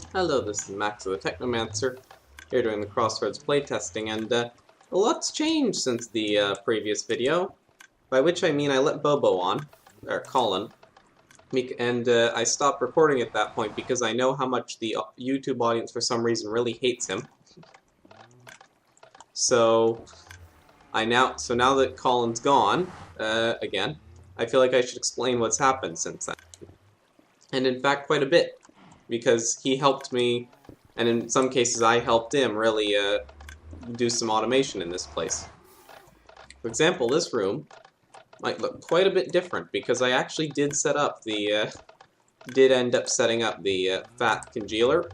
Hello, this is Max of the Technomancer, here doing the Crossroads playtesting, and a lot's changed since the previous video, by which I mean I let Bobo on, or Colin, and I stopped recording at that point because I know how much the YouTube audience for some reason really hates him. So now that Colin's gone, again, I feel like I should explain what's happened since then. And in fact, quite a bit, because he helped me, and in some cases I helped him really do some automation in this place. For example, this room might look quite a bit different, because I actually did set up the, end up setting up the fat congealer,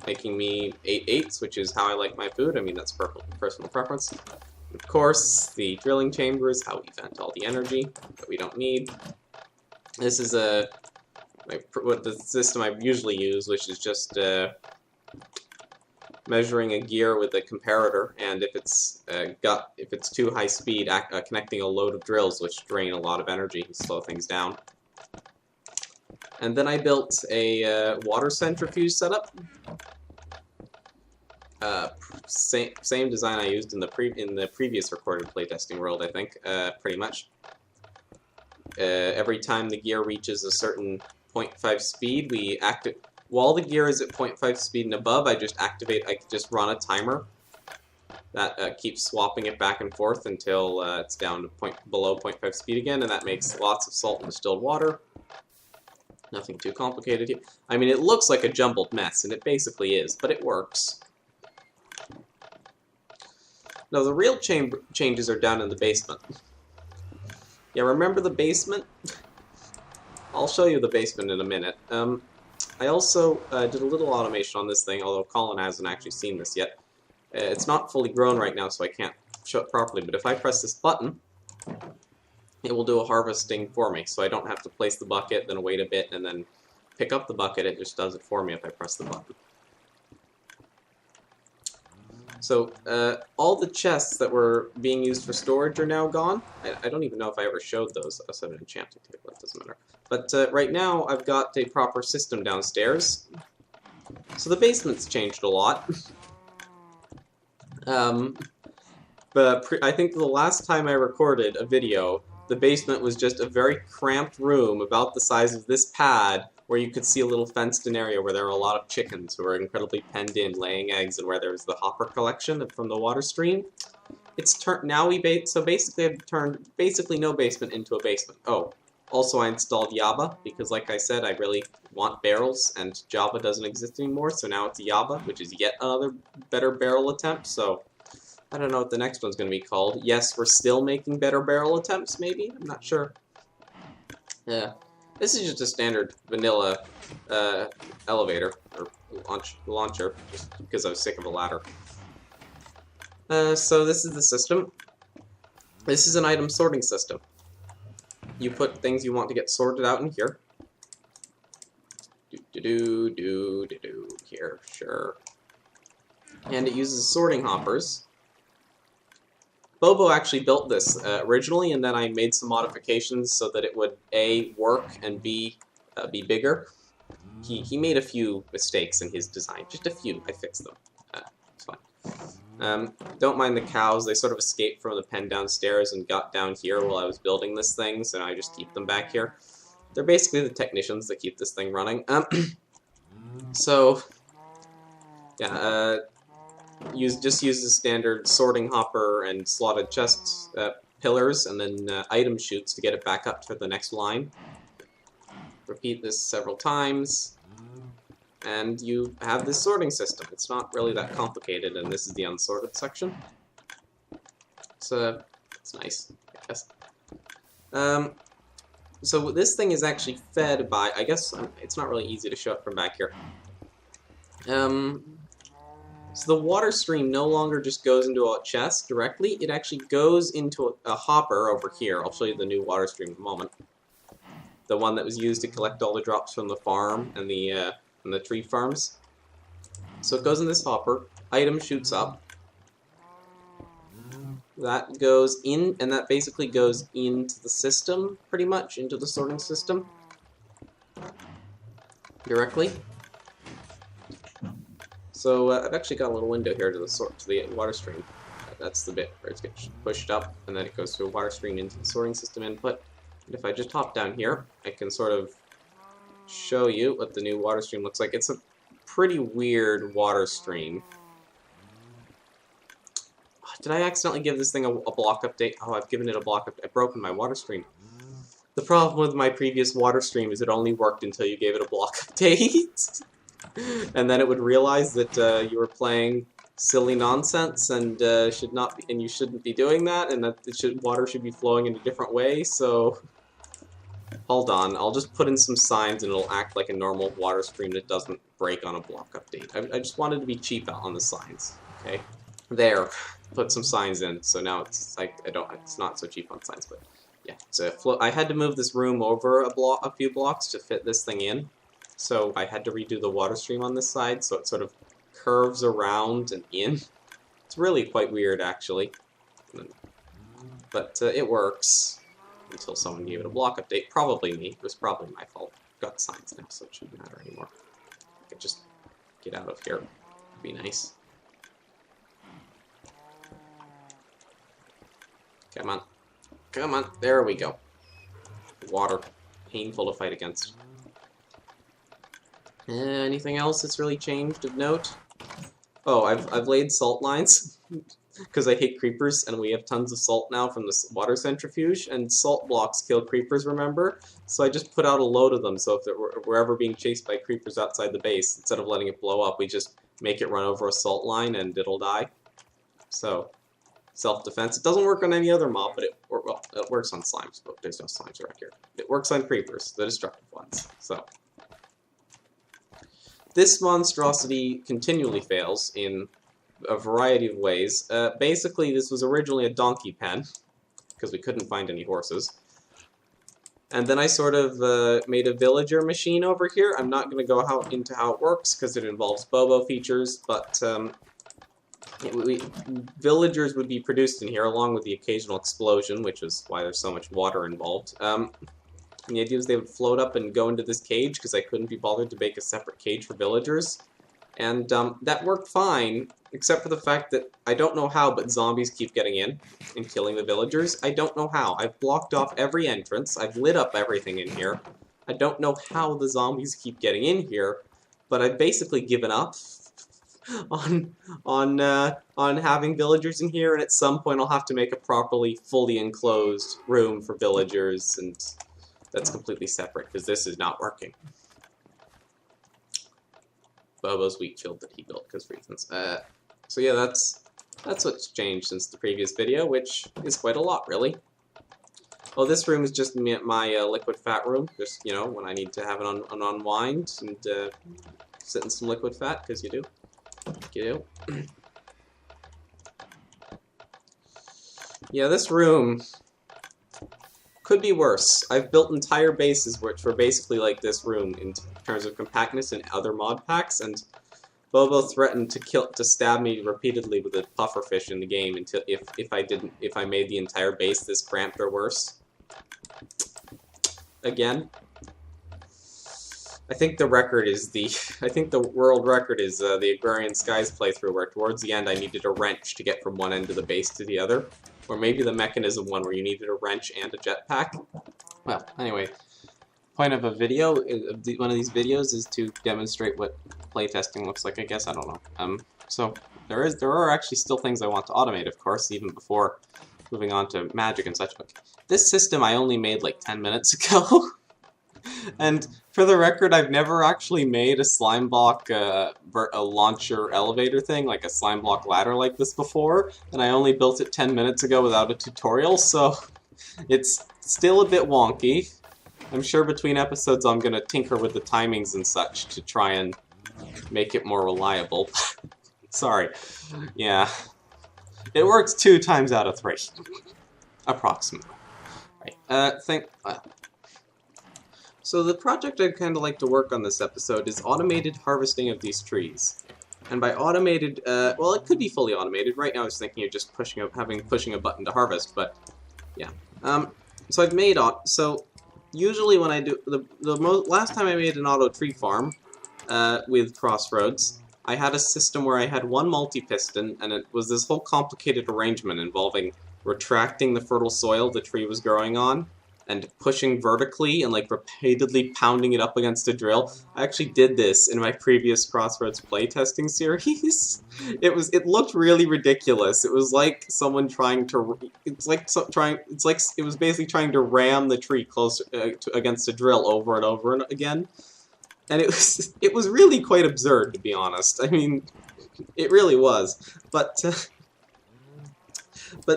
making me 8/8, which is how I like my food. I mean, that's personal preference. Of course, the drilling chamber is how we vent all the energy that we don't need. This is what the system I usually use, which is just measuring a gear with a comparator, and if it's too high speed, connecting a load of drills, which drain a lot of energy and slow things down. And then I built a water centrifuge setup. Same design I used in the previous recorded playtesting world, I think, pretty much. Every time the gear reaches a certain 0.5 speed, while the gear is at 0.5 speed and above, I just run a timer that keeps swapping it back and forth until it's down to below 0.5 speed again, and that makes lots of salt and distilled water. Nothing too complicated here. I mean, it looks like a jumbled mess, and it basically is, but it works. Now, the real changes are down in the basement. Yeah, remember the basement? I'll show you the basement in a minute. I also did a little automation on this thing, although Colin hasn't actually seen this yet. It's not fully grown right now, so I can't show it properly, but if I press this button, it will do a harvesting for me, so I don't have to place the bucket, then wait a bit, and then pick up the bucket. It just does it for me if I press the button. So, all the chests that were being used for storage are now gone. I don't even know if I ever showed those. I said an enchanting table, it doesn't matter. But right now, I've got a proper system downstairs. So the basement's changed a lot. But I think the last time I recorded a video, the basement was just a very cramped room about the size of this pad, where you could see a little fenced-in area where there are a lot of chickens who are incredibly penned in, laying eggs, and where there's the hopper collection from the water stream. So basically I've turned basically no basement into a basement. Oh, also I installed Java, because like I said, I really want barrels, and Java doesn't exist anymore, so now it's Java, which is yet another better barrel attempt, so I don't know what the next one's going to be called. Yes, we're still making better barrel attempts, maybe? I'm not sure. Yeah. This is just a standard vanilla elevator, or launcher, just because I was sick of a ladder. So this is the system. This is an item sorting system. You put things you want to get sorted out in here. Here, sure. And it uses sorting hoppers. Bobo actually built this originally, and then I made some modifications so that it would A, work, and B, be bigger. He made a few mistakes in his design, just a few. I fixed them. It's fine. Don't mind the cows. They sort of escaped from the pen downstairs and got down here while I was building this thing, so I just keep them back here. They're basically the technicians that keep this thing running. So, yeah, just use the standard sorting hopper and slotted chest pillars, and then item chutes to get it back up to the next line. Repeat this several times, and you have this sorting system. It's not really that complicated, and this is the unsorted section. So, it's nice, I guess. So this thing is actually fed by, I guess, it's not really easy to show it from back here. So the water stream no longer just goes into a chest directly, it actually goes into a hopper over here. I'll show you the new water stream in a moment. The one that was used to collect all the drops from the farm and the tree farms. So it goes in this hopper, item shoots up. That goes in, and that basically goes into the system, pretty much, into the sorting system. Directly. So I've actually got a little window here to the water stream. That's the bit where it gets pushed up, and then it goes through a water stream into the sorting system input. And if I just hop down here, I can sort of show you what the new water stream looks like. It's a pretty weird water stream. Did I accidentally give this thing a block update? Oh, I've given it a block update. I've broken my water stream. The problem with my previous water stream is it only worked until you gave it a block update. And then it would realize that you were playing silly nonsense and you shouldn't be doing that, and that water should be flowing in a different way. So hold on, I'll just put in some signs and it'll act like a normal water stream that doesn't break on a block update. I just wanted to be cheap on the signs. Okay, there, put some signs in. So now it's like it's not so cheap on signs, but yeah. So I had to move this room over a few blocks to fit this thing in. So I had to redo the water stream on this side, so it sort of curves around and in. It's really quite weird, actually. But it works. Until someone gave it a block update. Probably me. It was probably my fault. Got signs now, so it shouldn't matter anymore. I could just get out of here. It'd be nice. Come on. Come on. There we go. Water. Painful to fight against. Anything else that's really changed of note? Oh, I've laid salt lines because I hate creepers, and we have tons of salt now from the water centrifuge, and salt blocks kill creepers, remember? So I just put out a load of them, so if we're ever being chased by creepers outside the base, instead of letting it blow up, we just make it run over a salt line and it'll die. So, self-defense. It doesn't work on any other mob, but it works on slimes, but there's no slimes around here. It works on creepers, the destructive ones. So this monstrosity continually fails in a variety of ways. Basically, this was originally a donkey pen, because we couldn't find any horses. And then I sort of made a villager machine over here. I'm not going to go into how it works, because it involves Bobo features, but villagers would be produced in here, along with the occasional explosion, which is why there's so much water involved. And the idea was they would float up and go into this cage, because I couldn't be bothered to make a separate cage for villagers. And that worked fine, except for the fact that I don't know how, but zombies keep getting in and killing the villagers. I don't know how. I've blocked off every entrance. I've lit up everything in here. I don't know how the zombies keep getting in here, but I've basically given up on having villagers in here, and at some point I'll have to make a fully enclosed room for villagers, and that's completely separate, because this is not working. Bobo's wheat field that he built because reasons. So yeah, that's what's changed since the previous video, which is quite a lot, really. Well, this room is just my liquid fat room, just, you know, when I need to have an unwind and sit in some liquid fat, because you do. You do. Yeah, this room could be worse. I've built entire bases which were basically like this room in terms of compactness in other mod packs, and Bobo threatened to stab me repeatedly with a pufferfish in the game until if I made the entire base this cramped or worse. Again, I think the world record is the Agrarian Skies playthrough, where towards the end I needed a wrench to get from one end of the base to the other. Or maybe the mechanism one where you needed a wrench and a jetpack. Well, anyway, point of a video, one of these videos is to demonstrate what playtesting looks like, I guess, I don't know. So there are actually still things I want to automate, of course, even before moving on to magic and such. But this system I only made like 10 minutes ago. And for the record, I've never actually made a slime block a launcher elevator thing, like a slime block ladder like this before, and I only built it 10 minutes ago without a tutorial, so it's still a bit wonky. I'm sure between episodes I'm going to tinker with the timings and such to try and make it more reliable. Sorry. Yeah. It works 2 times out of 3. Approximately. Right. So the project I'd kind of like to work on this episode is automated harvesting of these trees. And by automated, well, it could be fully automated. Right now I was thinking of just pushing a button to harvest, but yeah. So I've made so usually when I do last time I made an auto tree farm with Crossroads, I had a system where I had one multi-piston, and it was this whole complicated arrangement involving retracting the fertile soil the tree was growing on, and pushing vertically and like repeatedly pounding it up against a drill. I actually did this in my previous Crossroads playtesting series. It looked really ridiculous. It was like someone trying to it was basically trying to ram the tree close against a drill over and over and again. And it was really quite absurd, to be honest. I mean, it really was. But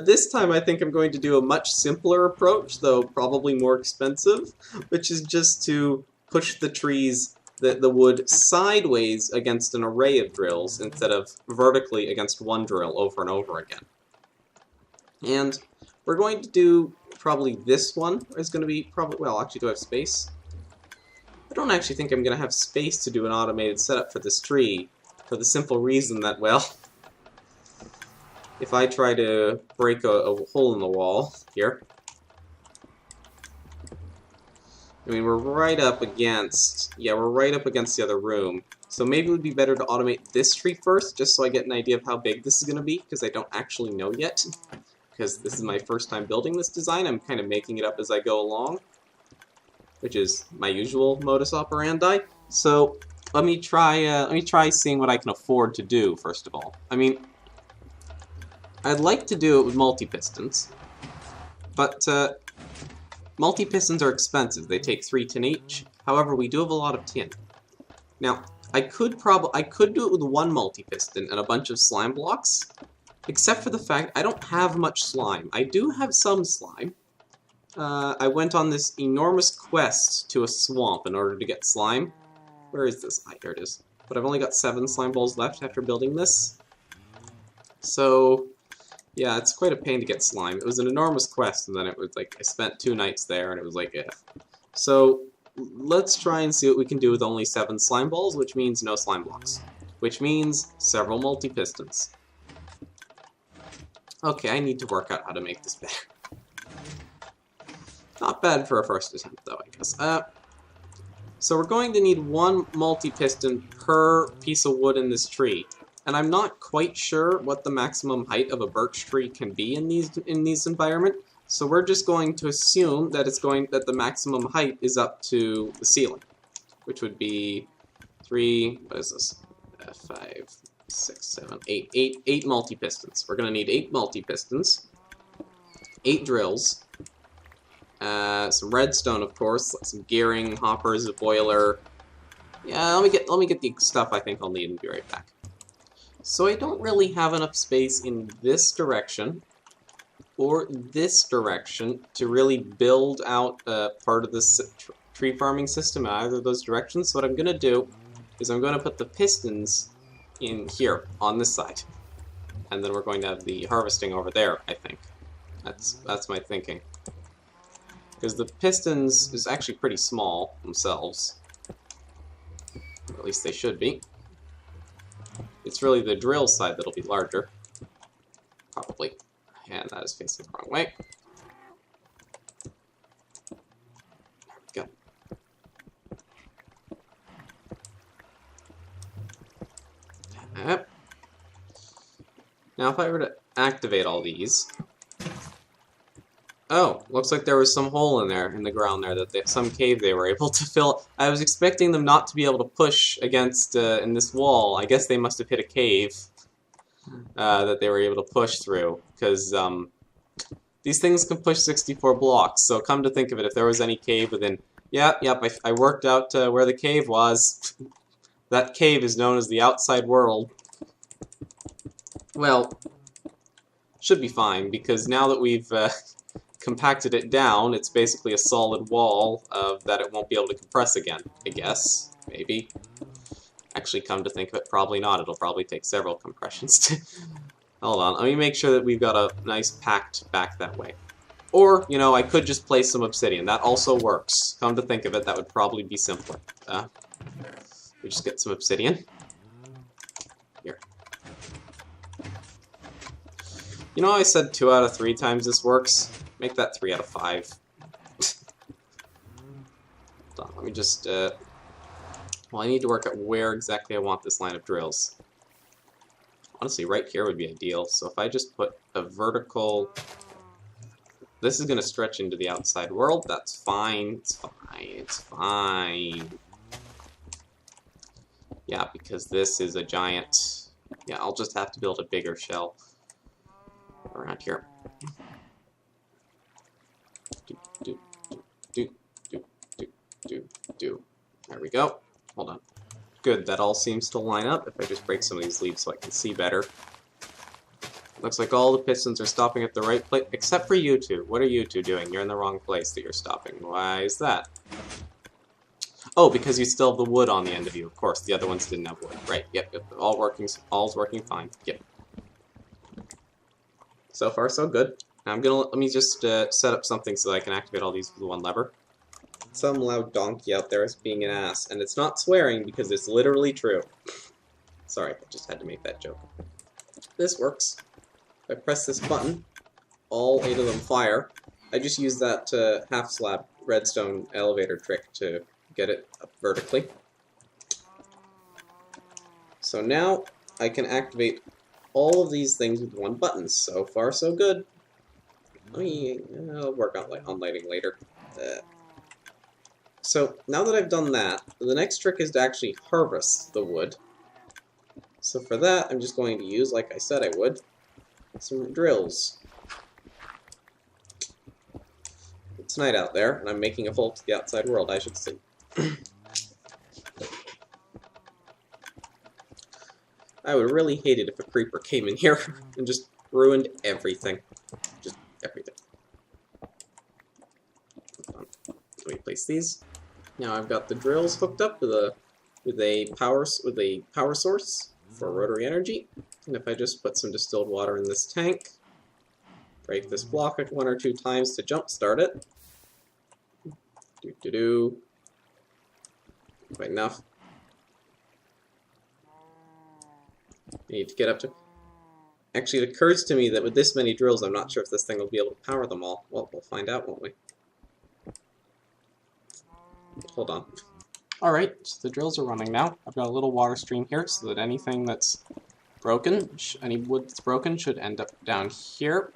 this time I think I'm going to do a much simpler approach, though probably more expensive, which is just to push the trees, the wood, sideways against an array of drills instead of vertically against one drill over and over again. And we're going to do probably this one is going to be probably, well, actually, do I have space? I don't actually think I'm going to have space to do an automated setup for this tree, for the simple reason that, well, if I try to break a hole in the wall here, I mean, we're right up against the other room. So maybe it would be better to automate this tree first, just so I get an idea of how big this is going to be, because I don't actually know yet. Because this is my first time building this design, I'm kind of making it up as I go along, which is my usual modus operandi. So let me try seeing what I can afford to do first of all. I mean, I'd like to do it with multi-pistons, but multi-pistons are expensive. They take 3 tin each. However, we do have a lot of tin. Now, I could do it with one multi-piston and a bunch of slime blocks, except for the fact I don't have much slime. I do have some slime. I went on this enormous quest to a swamp in order to get slime. Where is this? Ah, here it is. But I've only got 7 slime balls left after building this. So yeah, it's quite a pain to get slime. It was an enormous quest, and then it was like, I spent 2 nights there, and it was like, yeah. So, let's try and see what we can do with only 7 slime balls, which means no slime blocks. Which means several multi-pistons. Okay, I need to work out how to make this better. Not bad for a first attempt, though, I guess. So we're going to need 1 multi-piston per piece of wood in this tree. And I'm not quite sure what the maximum height of a birch tree can be in these environment, so we're just going to assume that that the maximum height is up to the ceiling, which would be 3. What is this? 5, 6, 7, 8. 8 multi-pistons. We're going to need 8 multi-pistons, 8 drills, some redstone, of course, some gearing, hoppers, a boiler. Yeah, let me get the stuff I think I'll need and be right back. So I don't really have enough space in this direction or this direction to really build out part of this tree farming system in either of those directions. So what I'm going to do is I'm going to put the pistons in here on this side. And then we're going to have the harvesting over there, I think. That's my thinking. Because the pistons is actually pretty small themselves. Or at least they should be. It's really the drill side that'll be larger. Probably. And that is facing the wrong way. There we go. Now if I were to activate all these... Oh, looks like there was some hole in there, in the ground there, some cave they were able to fill. I was expecting them not to be able to push against, in this wall. I guess they must have hit a cave that they were able to push through, because these things can push 64 blocks, so come to think of it, if there was any cave within... Yep, I worked out where the cave was. That cave is known as the outside world. Well, should be fine, because now that we've... compacted it down, it's basically a solid wall that it won't be able to compress again, I guess. Maybe. Actually, come to think of it, probably not. It'll probably take several compressions to... Hold on, let me make sure that we've got a nice packed back that way. Or, you know, I could just place some obsidian. That also works. Come to think of it, that would probably be simpler. We just get some obsidian. Here. You know, I said 2 out of 3 times this works. Make that 3 out of 5. Hold on, let me just Well, I need to work out where exactly I want this line of drills. Honestly, right here would be ideal. So if I just put a vertical... This is going to stretch into the outside world. That's fine. It's fine. It's fine. Yeah, because this is a giant... Yeah, I'll just have to build a bigger shell around here. Do. There we go. Hold on. Good, that all seems to line up. If I just break some of these leaves so I can see better. Looks like all the pistons are stopping at the right place, except for you two. What are you two doing? You're in the wrong place that you're stopping. Why is that? Oh, because you still have the wood on the end of you. Of course, the other ones didn't have wood. Right, yep. All's working fine. Yep. So far, so good. Now let me just set up something so that I can activate all these with one lever. Some loud donkey out there is being an ass, and it's not swearing because it's literally true. Sorry, I just had to make that joke. This works. If I press this button, all 8 of them fire. I just used that half slab redstone elevator trick to get it up vertically. So now I can activate all of these things with one button. So far, so good. I'll work on lighting later. So now that I've done that, the next trick is to actually harvest the wood. So for that, I'm just going to use, like I said I would, some drills. It's night out there, and I'm making a hole to the outside world, I should say. I would really hate it if a creeper came in here and just ruined everything. Just everything. Hold on. Let me place these. Now I've got the drills hooked up with a power source for rotary energy. And if I just put some distilled water in this tank, break this block 1 or 2 times to jump start it. Quite enough. I need to get up to... Actually, it occurs to me that with this many drills, I'm not sure if this thing will be able to power them all. Well, we'll find out, won't we? Hold on. Alright, so the drills are running now. I've got a little water stream here so that anything that's broken, any wood that's broken, should end up down here.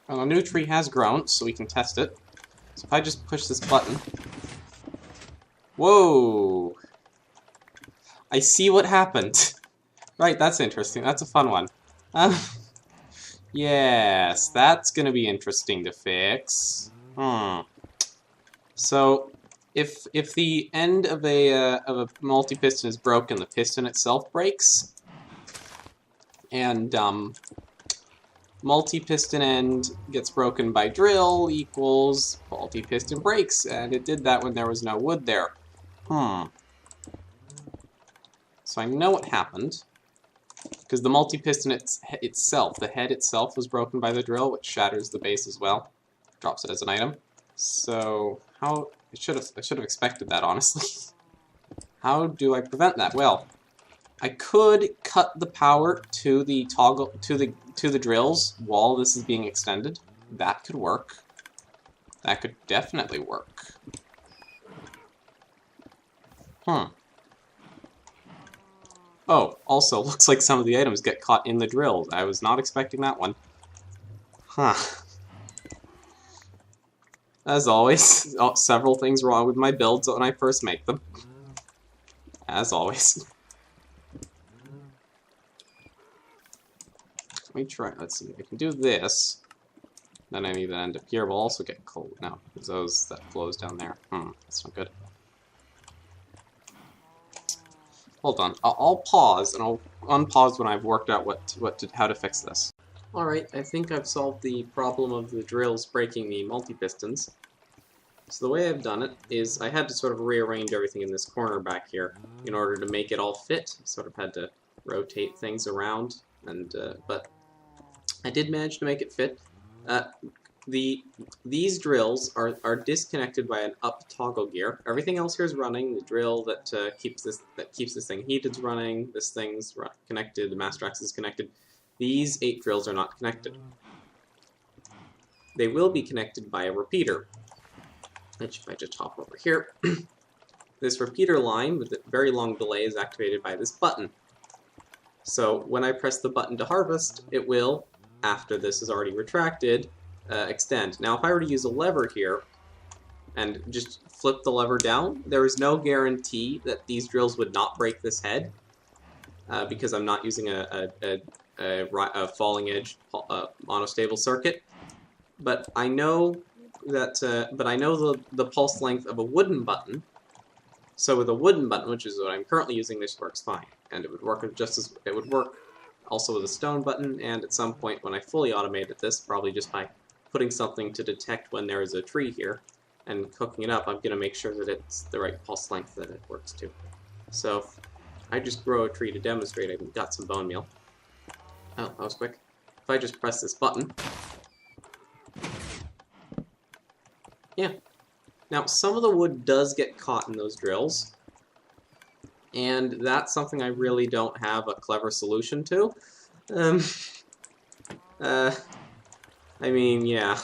Well, a new tree has grown, so we can test it. So if I just push this button... Whoa! I see what happened. Right, that's interesting. That's a fun one. Yes, that's gonna be interesting to fix. So, if the end of a multi-piston is broken, the piston itself breaks, and multi-piston end gets broken by drill equals multi-piston breaks, and it did that when there was no wood there. So I know what happened, because the multi-piston itself, the head itself, was broken by the drill, which shatters the base as well, drops it as an item. So how I should have expected that, honestly. How do I prevent that? Well, I could cut the power to the toggle to the drills while this is being extended. That could work. That could definitely work. Oh, also, looks like some of the items get caught in the drills. I was not expecting that one. As always, several things wrong with my builds when I first make them. As always. Let me try, let's see, I can do this. Then I need to end up here. We'll also get coal now, because those, that flows down there. That's not good. Hold on, I'll pause, and I'll unpause when I've worked out how to fix this. Alright, I think I've solved the problem of the drills breaking the multi-pistons. So the way I've done it is I had to sort of rearrange everything in this corner back here in order to make it all fit. Sort of had to rotate things around, and but I did manage to make it fit. These drills are disconnected by an up toggle gear. Everything else here is running. The drill that keeps this thing heated is running. This thing's connected. The master axe is connected. These 8 drills are not connected. They will be connected by a repeater, which if I just hop over here, this repeater line with a very long delay is activated by this button. So when I press the button to harvest, it will, after this is already retracted, extend. Now if I were to use a lever here, and just flip the lever down, there is no guarantee that these drills would not break this head, because I'm not using a falling edge monostable circuit. But I know that, the pulse length of a wooden button. So with a wooden button, which is what I'm currently using, this works fine, and it would work it would work also with a stone button. And at some point, when I fully automated this, probably just by putting something to detect when there is a tree here and cooking it up, I'm gonna make sure that it's the right pulse length that it works to. So if I just grow a tree to demonstrate, I've got some bone meal. Oh, that was quick. If I just press this button, yeah. Now, some of the wood does get caught in those drills, and that's something I really don't have a clever solution to. I mean, yeah.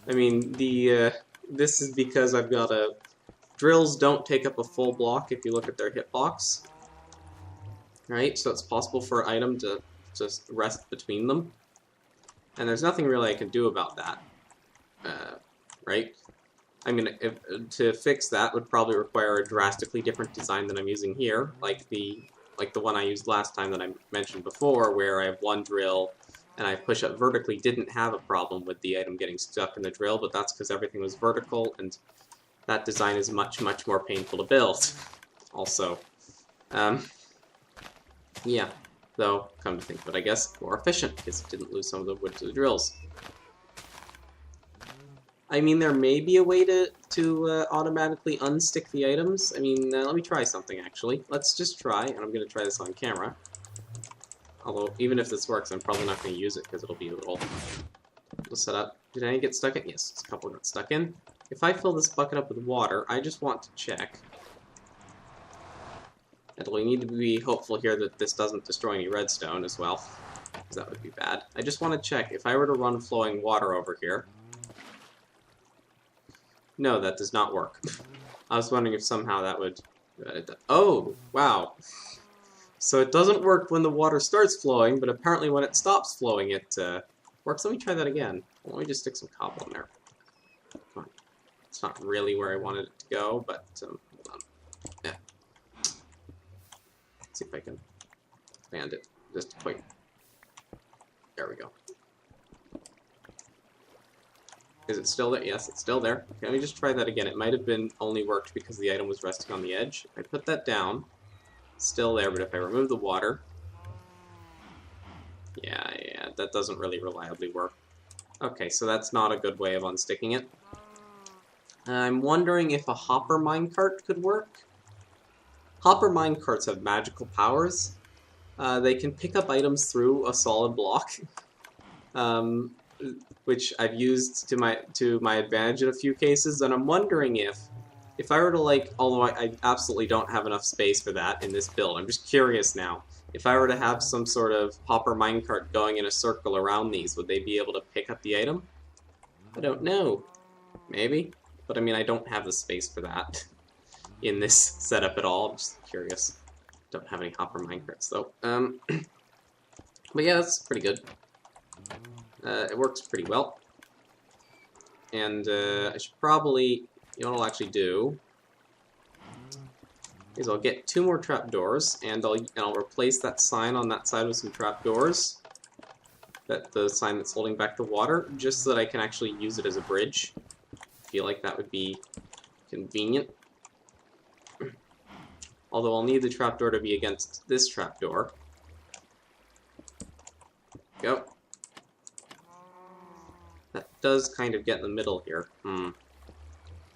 I mean, this is because I've got drills don't take up a full block if you look at their hitbox. Right? So it's possible for an item to just rest between them. And there's nothing really I can do about that. Right? I mean, to fix that would probably require a drastically different design than I'm using here, like the one I used last time that I mentioned before, where I have one drill and I push up vertically. Didn't have a problem with the item getting stuck in the drill, but that's because everything was vertical, and that design is much, much more painful to build. Also, yeah, though, come to think of it, I guess more efficient, because it didn't lose some of the wood to the drills. I mean, there may be a way to automatically unstick the items. I mean, let me try something, actually. Let's just try, and I'm going to try this on camera. Although, even if this works, I'm probably not going to use it, because it'll be a little set up. Did any get stuck in? Yes, a couple got stuck in. If I fill this bucket up with water, I just want to check. And we need to be hopeful here that this doesn't destroy any redstone as well, because that would be bad. I just want to check, if I were to run flowing water over here... No, that does not work. I was wondering if somehow that would... oh, wow. So it doesn't work when the water starts flowing, but apparently when it stops flowing it works. Let me try that again. Let me just stick some cobble in there. Come on. It's not really where I wanted it to go, but hold on. Yeah. Let's see if I can expand it just quick. There we go. Is it still there? Yes, it's still there. Okay, let me just try that again. It might have been only worked because the item was resting on the edge. If I put that down, it's still there, but if I remove the water... Yeah, that doesn't really reliably work. Okay, so that's not a good way of unsticking it. I'm wondering if a hopper minecart could work. Hopper minecarts have magical powers. They can pick up items through a solid block. Which I've used to my advantage in a few cases, and I'm wondering if I were to, although I absolutely don't have enough space for that in this build, I'm just curious now, if I were to have some sort of hopper minecart going in a circle around these, would they be able to pick up the item? I don't know. Maybe. But I mean, I don't have the space for that in this setup at all. I'm just curious. Don't have any hopper minecarts, though. But yeah, that's pretty good. It works pretty well. And I should probably, you know what I'll actually do, is I'll get 2 more trapdoors, and I'll replace that sign on that side with some trapdoors. The sign that's holding back the water, just so that I can actually use it as a bridge. I feel like that would be convenient. Although I'll need the trapdoor to be against this trapdoor. Go. That does kind of get in the middle here.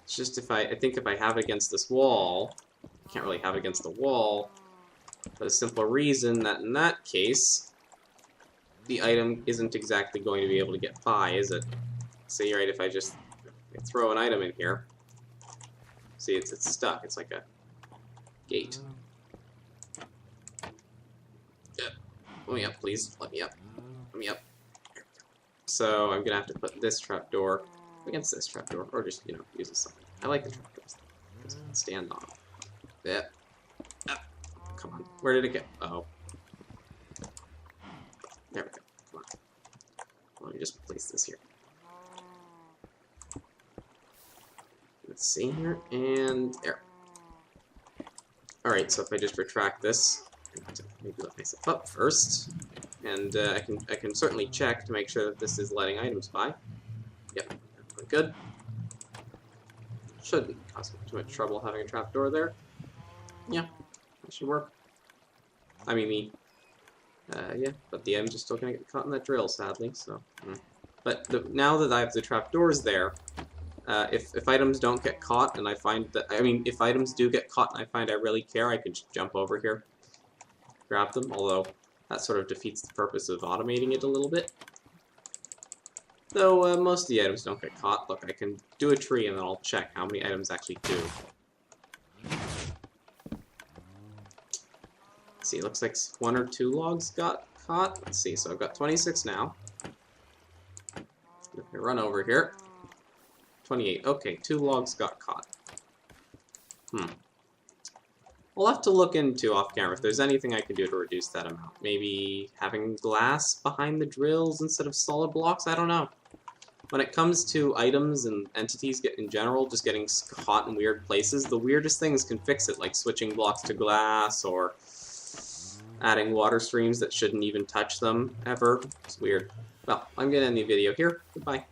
It's just I think if I have it against this wall, I can't really have it against the wall, for the simple reason that in that case, the item isn't exactly going to be able to get by, is it? See, right, if I just throw an item in here, see, it's stuck. It's like a gate. Let me up, please. Let me up. Let me up. So I'm gonna have to put this trapdoor against this trapdoor, or just, use it something. I like the trapdoors. so I can stand on them. Yeah. Ah, come on. Where did it go? Oh. There we go. Come on. Let me just place this here. Let's see here, and there. Alright, so if I just retract this, I have to maybe let myself up first, and I can certainly check to make sure that this is letting items by. Yep, good. Shouldn't cause too much trouble having a trapdoor there. Yeah, that should work. I mean, yeah, but the items are still gonna get caught in that drill, sadly, so. But now that I have the trapdoors there, if items don't get caught and I find that, I mean, if items do get caught and I find I really care, I could just jump over here, grab them, although that sort of defeats the purpose of automating it a little bit. Though most of the items don't get caught. Look, I can do a tree and then I'll check how many items actually do. Let's see, it looks like 1 or 2 logs got caught. Let's see, so I've got 26 now. If I run over here, 28. Okay, 2 logs got caught. We'll have to look into off camera if there's anything I can do to reduce that amount. Maybe having glass behind the drills instead of solid blocks? I don't know. When it comes to items and entities in general just getting caught in weird places, the weirdest things can fix it, like switching blocks to glass or adding water streams that shouldn't even touch them ever. It's weird. Well, I'm going to end the video here. Goodbye.